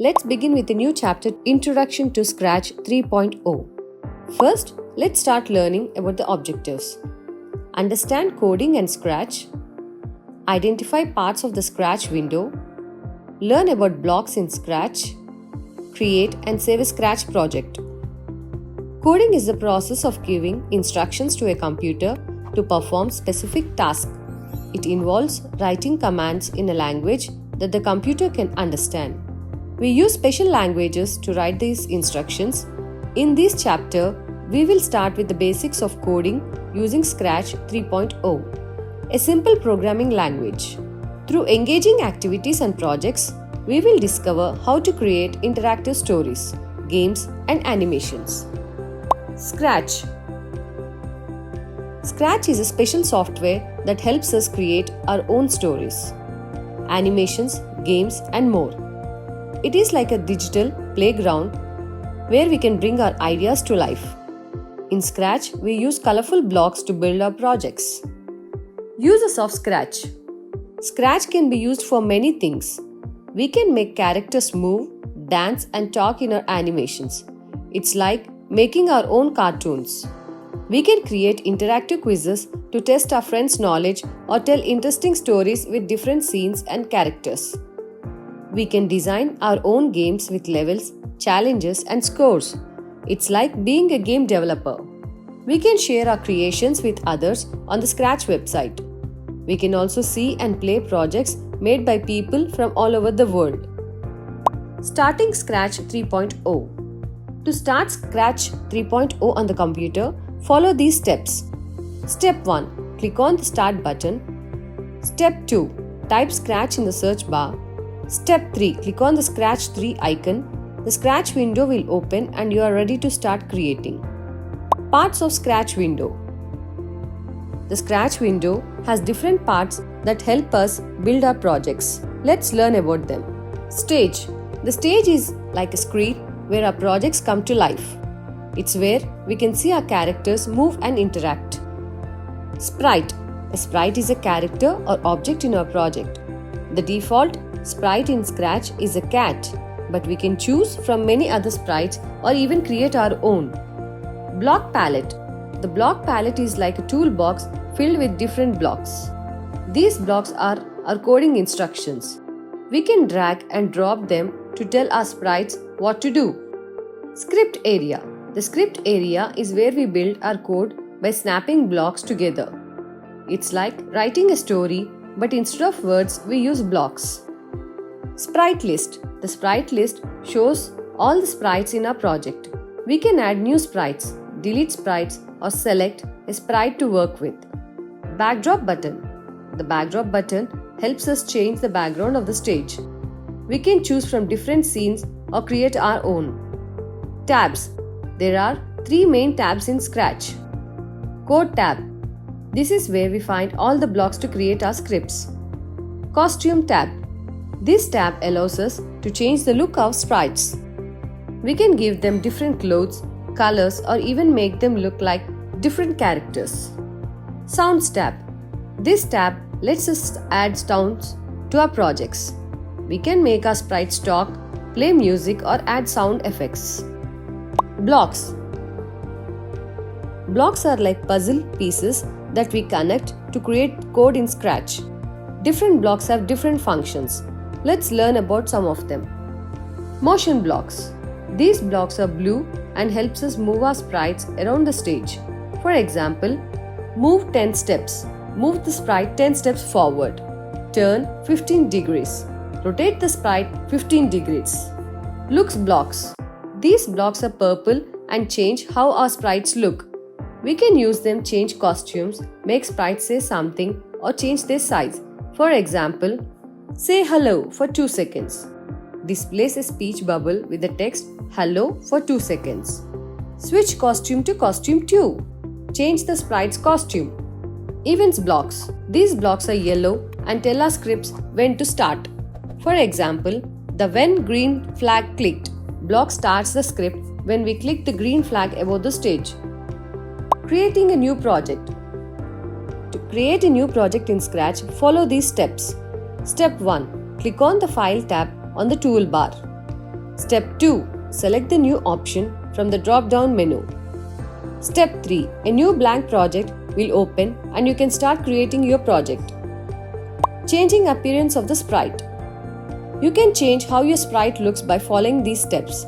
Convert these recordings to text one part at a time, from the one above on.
Let's begin with a new chapter, Introduction to Scratch 3.0. First, let's start learning about the objectives. Understand coding and Scratch. Identify parts of the Scratch window. Learn about blocks in Scratch. Create and save a Scratch project. Coding is the process of giving instructions to a computer to perform specific tasks. It involves writing commands in a language that the computer can understand. We use special languages to write these instructions. In this chapter, we will start with the basics of coding using Scratch 3.0, a simple programming language. Through engaging activities and projects, we will discover how to create interactive stories, games, and animations. Scratch. Scratch is a special software that helps us create our own stories, animations, games, and more. It is like a digital playground where we can bring our ideas to life. In Scratch, we use colorful blocks to build our projects. Uses of Scratch. Scratch can be used for many things. We can make characters move, dance, and talk in our animations. It's like making our own cartoons. We can create interactive quizzes to test our friends' knowledge or tell interesting stories with different scenes and characters. We can design our own games with levels, challenges, and scores. It's like being a game developer. We can share our creations with others on the Scratch website. We can also see and play projects made by people from all over the world. Starting Scratch 3.0. To start Scratch 3.0 on the computer, follow these steps. Step 1. Click on the Start button. Step 2. Type Scratch in the search bar. Step 3. Click on the Scratch 3 icon. The Scratch window will open and you are ready to start creating. Parts of Scratch window. The Scratch window has different parts that help us build our projects. Let's learn about them. Stage. The stage is like a screen where our projects come to life. It's where we can see our characters move and interact. Sprite. A sprite is a character or object in our project. The default sprite in Scratch is a cat, but we can choose from many other sprites or even create our own. Block palette. The block palette is like a toolbox filled with different blocks. These blocks are our coding instructions. We can drag and drop them to tell our sprites what to do. Script area. The script area is where we build our code by snapping blocks together. It's like writing a story, but instead of words, we use blocks. Sprite list. The sprite list shows all the sprites in our project. We can add new sprites, delete sprites, or select a sprite to work with. Backdrop button. The backdrop button helps us change the background of the stage. We can choose from different scenes or create our own. Tabs. There are 3 main tabs in Scratch. Code tab. This is where we find all the blocks to create our scripts. Costume tab. This tab allows us to change the look of sprites. We can give them different clothes, colors, or even make them look like different characters. Sounds tab. This tab lets us add sounds to our projects. We can make our sprites talk, play music, or add sound effects. Blocks. Blocks are like puzzle pieces that we connect to create code in Scratch. Different blocks have different functions. Let's learn about some of them. Motion blocks. These blocks are blue and helps us move our sprites around the stage. For example, move 10 steps. Move the sprite 10 steps forward. Turn 15 degrees. Rotate the sprite 15 degrees. Looks blocks. These blocks are purple and change how our sprites look. We can use them to change costumes, make sprites say something, or change their size. For example, say hello for 2 seconds. Displays a speech bubble with the text hello for 2 seconds. Switch costume to costume 2. Change the sprite's costume. Events blocks. These blocks are yellow and tell our scripts when to start. For example, the when green flag clicked block starts the script when we click the green flag above the stage. Creating a new project. To create a new project in Scratch, follow these steps. Step 1. Click on the File tab on the toolbar. Step 2. Select the new option from the drop-down menu. Step 3. A new blank project will open and you can start creating your project. Changing appearance of the sprite. You can change how your sprite looks by following these steps.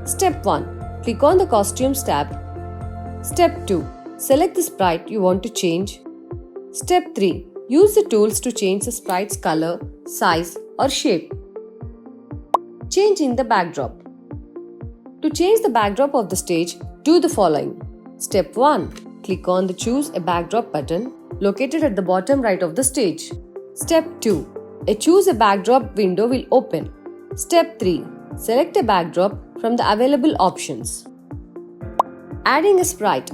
Step 1. Click on the Costumes tab. Step 2. Select the sprite you want to change. Step 3. Use the tools to change the sprite's color, size or shape. Changing the backdrop. To change the backdrop of the stage, do the following. Step 1. Click on the Choose a Backdrop button located at the bottom right of the stage. Step 2. A Choose a Backdrop window will open. Step 3. Select a backdrop from the available options. Adding a sprite.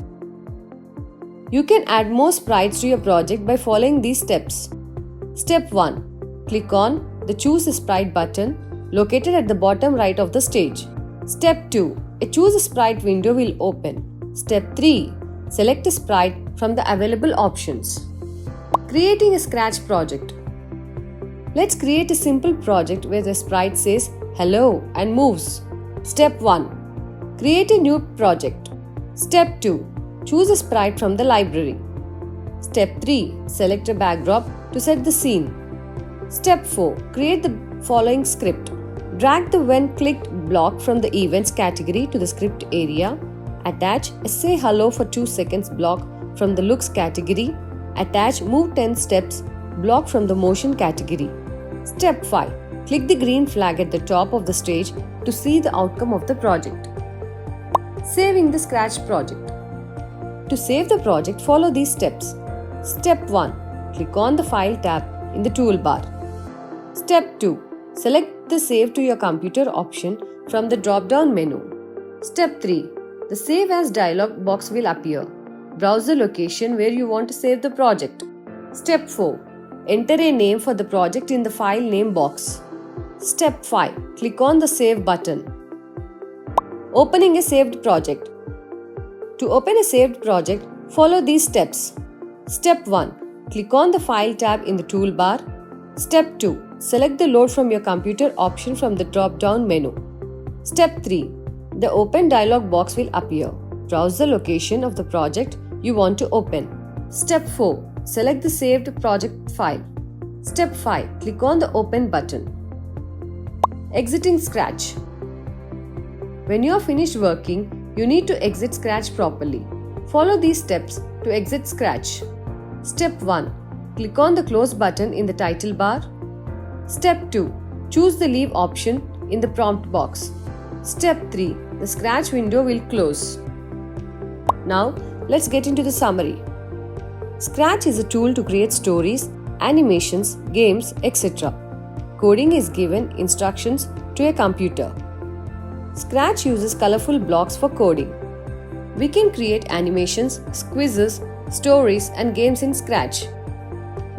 You can add more sprites to your project by following these steps. Step 1. Click on the Choose a Sprite button located at the bottom right of the stage. Step 2. A Choose a Sprite window will open. Step 3. Select a sprite from the available options. Creating a Scratch project. Let's create a simple project where the sprite says hello and moves. Step 1. Create a new project. Step 2. Choose a sprite from the library. Step 3. Select a backdrop to set the scene. Step 4. Create the following script. Drag the When Clicked block from the Events category to the Script area. Attach a Say Hello for 2 seconds block from the Looks category. Attach Move 10 steps block from the Motion category. Step 5. Click the green flag at the top of the stage to see the outcome of the project. Saving the Scratch project. To save the project, follow these steps. Step 1. Click on the File tab in the toolbar. Step 2. Select the Save to your computer option from the drop-down menu. Step 3. The Save As dialog box will appear. Browse the location where you want to save the project. Step 4. Enter a name for the project in the File Name box. Step 5. Click on the Save button. Opening a saved project. To open a saved project, follow these steps. Step 1. Click on the File tab in the toolbar. Step 2. Select the Load from your computer option from the drop-down menu. Step 3. The Open dialog box will appear. Browse the location of the project you want to open. Step 4. Select the saved project file. Step 5. Click on the Open button. Exiting Scratch. When you are finished working, you need to exit Scratch properly. Follow these steps to exit Scratch. Step 1. Click on the Close button in the title bar. Step 2. Choose the Leave option in the prompt box. Step 3. The Scratch window will close. Now, let's get into the summary. Scratch is a tool to create stories, animations, games, etc. Coding is given instructions to a computer. Scratch uses colorful blocks for coding. We can create animations, quizzes, stories, and games in Scratch.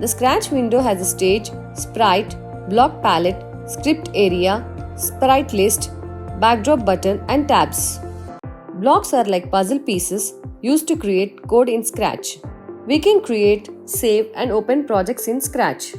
The Scratch window has a stage, sprite, block palette, script area, sprite list, backdrop button, and tabs. Blocks are like puzzle pieces used to create code in Scratch. We can create, save, and open projects in Scratch.